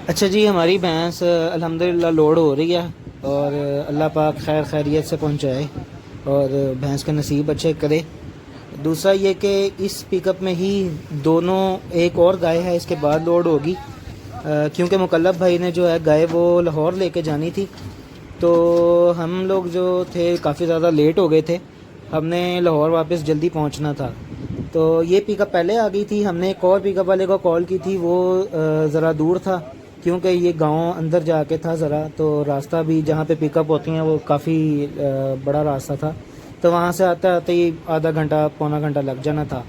اچھا جی، ہماری بھینس الحمدللہ لوڈ ہو رہی ہے اور اللہ پاک خیر خیریت سے پہنچائے اور بھینس کے نصیب اچھے کرے۔ دوسرا یہ کہ اس پک اپ میں ہی دونوں ایک اور گائے ہے اس کے بعد لوڈ ہوگی، کیونکہ مکلب بھائی نے جو ہے گائے وہ لاہور لے کے جانی تھی، تو ہم لوگ جو تھے کافی زیادہ لیٹ ہو گئے تھے، ہم نے لاہور واپس جلدی پہنچنا تھا، تو یہ پک اپ پہلے آ گئی تھی۔ ہم نے ایک اور پک اپ والے کو کال کی تھی، وہ ذرا دور تھا کیونکہ یہ گاؤں اندر جا کے تھا ذرا، تو راستہ بھی جہاں پہ پک اپ ہوتی ہیں وہ کافی بڑا راستہ تھا، تو وہاں سے آتے آتے ہی آدھا گھنٹہ پونا گھنٹہ لگ جانا تھا،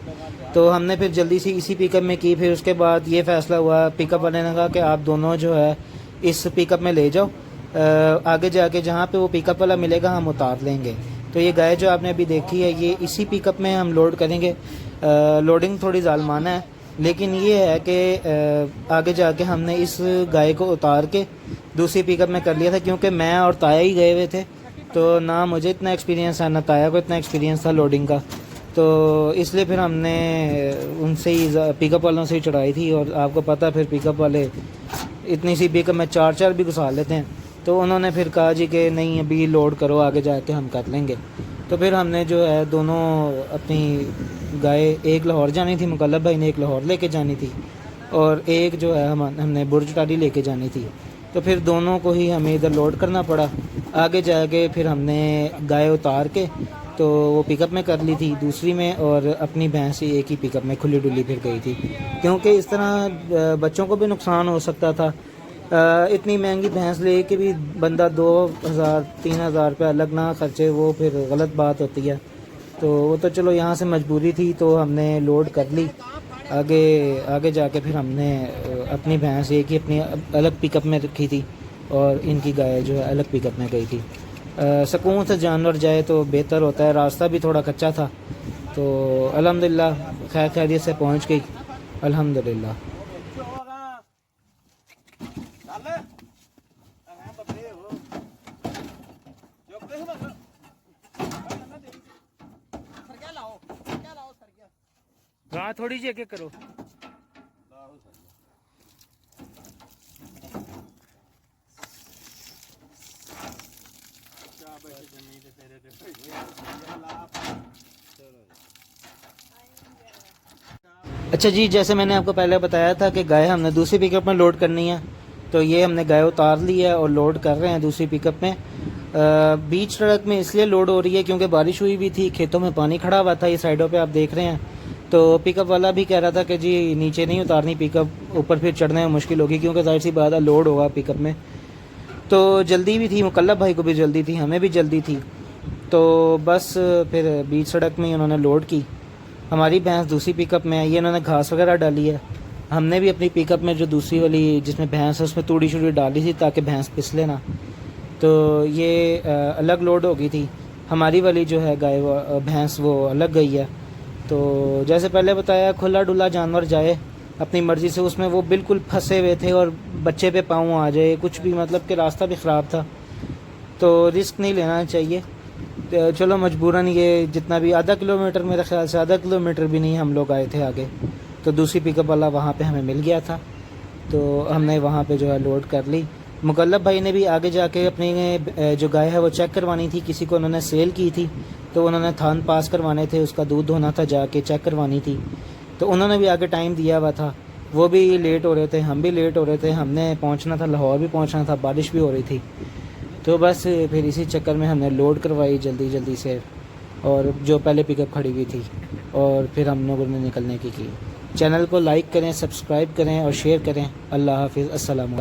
تو ہم نے پھر جلدی سے اسی پک اپ میں کی۔ پھر اس کے بعد یہ فیصلہ ہوا، پک اپ والے نے کہا کہ آپ دونوں جو ہے اس پک اپ میں لے جاؤ، آگے جا کے جہاں پہ وہ پک اپ والا ملے گا ہم اتار لیں گے۔ تو یہ گائے جو آپ نے ابھی دیکھی ہے یہ اسی پک اپ میں ہم لوڈ کریں گے۔ لوڈنگ تھوڑی ظالمانہ ہے، لیکن یہ ہے کہ آگے جا کے ہم نے اس گائے کو اتار کے دوسری پک اپ میں کر لیا تھا، کیونکہ میں اور تایا ہی گئے ہوئے تھے، تو نہ مجھے اتنا ایکسپیرینس ہے نہ تایا کو اتنا ایکسپیرینس تھا لوڈنگ کا، تو اس لیے پھر ہم نے ان سے ہی پک اپ والوں سے ہی چڑھائی تھی۔ اور آپ کو پتہ پھر پک اپ والے اتنی سی پک اپ میں چار چار بھی گھسا لیتے ہیں، تو انہوں نے پھر کہا جی کہ نہیں ابھی لوڈ کرو، آگے جا کے ہم کر لیں گے۔ تو پھر ہم نے جو ہے دونوں اپنی گائے، ایک لاہور جانی تھی مکلب بھائی نے، ایک لاہور لے کے جانی تھی، اور ایک جو ہے ہم نے برج ٹالی لے کے جانی تھی، تو پھر دونوں کو ہی ہمیں ادھر لوڈ کرنا پڑا۔ آگے جا کے پھر ہم نے گائے اتار کے تو وہ پک اپ میں کر لی تھی دوسری میں، اور اپنی بھینس ایک ہی پک اپ میں کھلی ڈلی پھر گئی تھی، کیونکہ اس طرح بچوں کو بھی نقصان ہو سکتا تھا۔ اتنی مہنگی بھینس لے کے بھی بندہ 2000-3000 روپے الگ نہ خرچے، وہ پھر غلط بات ہوتی ہے، تو وہ تو چلو یہاں سے مجبوری تھی تو ہم نے لوڈ کر لی۔ آگے جا کے پھر ہم نے اپنی بھینس ایک ہی اپنی الگ پک اپ میں رکھی تھی، اور ان کی گائے جو ہے الگ پک اپ میں گئی تھی۔ سکون سے جانور جائے تو بہتر ہوتا ہے، راستہ بھی تھوڑا کچا تھا، تو الحمدللہ خیر خیریت سے پہنچ گئی الحمدللہ۔ راہ تھوڑی جی اگے کرو۔ اچھا جی، جیسے میں نے آپ کو پہلے بتایا تھا کہ گائے ہم نے دوسری پک اپ میں لوڈ کرنی ہے، تو یہ ہم نے گائے اتار لی ہے اور لوڈ کر رہے ہیں دوسری پک اپ میں۔ بیچ سڑک میں اس لیے لوڈ ہو رہی ہے کیونکہ بارش ہوئی بھی تھی، کھیتوں میں پانی کھڑا ہوا تھا، یہ سائڈوں پہ آپ دیکھ رہے ہیں، تو پک اپ والا بھی کہہ رہا تھا کہ جی نیچے نہیں اتارنی پک اپ، اوپر پھر چڑھنے میں مشکل ہوگی کیونکہ ظاہر سی بات ہے لوڈ ہوگا پک اپ میں، تو جلدی بھی تھی، مکلب بھائی کو بھی جلدی تھی، ہمیں بھی جلدی تھی، تو بس پھر بیچ سڑک میں انہوں نے لوڈ کی۔ ہماری بھینس دوسری پک اپ میں ہے، یہ انہوں نے گھاس وغیرہ ڈالی ہے، ہم نے بھی اپنی پک اپ میں جو دوسری والی جس میں بھینس ہے اس میں توڑی شوڑی ڈالی تھی تاکہ بھینس پسلے نہ، تو یہ الگ لوڈ ہو گئی تھی۔ ہماری والی جو ہے گائے بھینس وہ الگ گئی ہے، تو جیسے پہلے بتایا کھلا ڈلا جانور جائے اپنی مرضی سے، اس میں وہ بالکل پھنسے ہوئے تھے اور بچے پہ پاؤں آ جائے کچھ بھی، مطلب کہ راستہ بھی خراب تھا، تو رسک نہیں لینا چاہیے۔ چلو مجبوراً یہ جتنا بھی آدھا کلومیٹر، میرے خیال سے آدھا کلومیٹر بھی نہیں ہم لوگ آئے تھے آگے، تو دوسری پک اپ والا وہاں پہ ہمیں مل گیا تھا، تو ہم نے وہاں پہ جو ہے لوڈ کر لی۔ مکلب بھائی نے بھی آگے جا کے اپنی جو گائے ہے وہ چیک کروانی تھی، کسی کو انہوں نے سیل کی تھی تو انہوں نے تھان پاس کروانے تھے، اس کا دودھ دھونا تھا، جا کے چیک کروانی تھی، تو انہوں نے بھی آگے ٹائم دیا ہوا تھا، وہ بھی لیٹ ہو رہے تھے، ہم بھی لیٹ ہو رہے تھے، ہم نے پہنچنا تھا لاہور بھی پہنچنا تھا، بارش بھی ہو رہی تھی، تو بس پھر اسی چکر میں ہم نے لوڈ کروائی جلدی جلدی سے، اور جو پہلے پک اپ کھڑی ہوئی تھی، اور پھر ہم لوگوں نے نکلنے کی۔ چینل کو لائک کریں، سبسکرائب کریں اور شیئر کریں۔ اللہ حافظ، السلام علیکم۔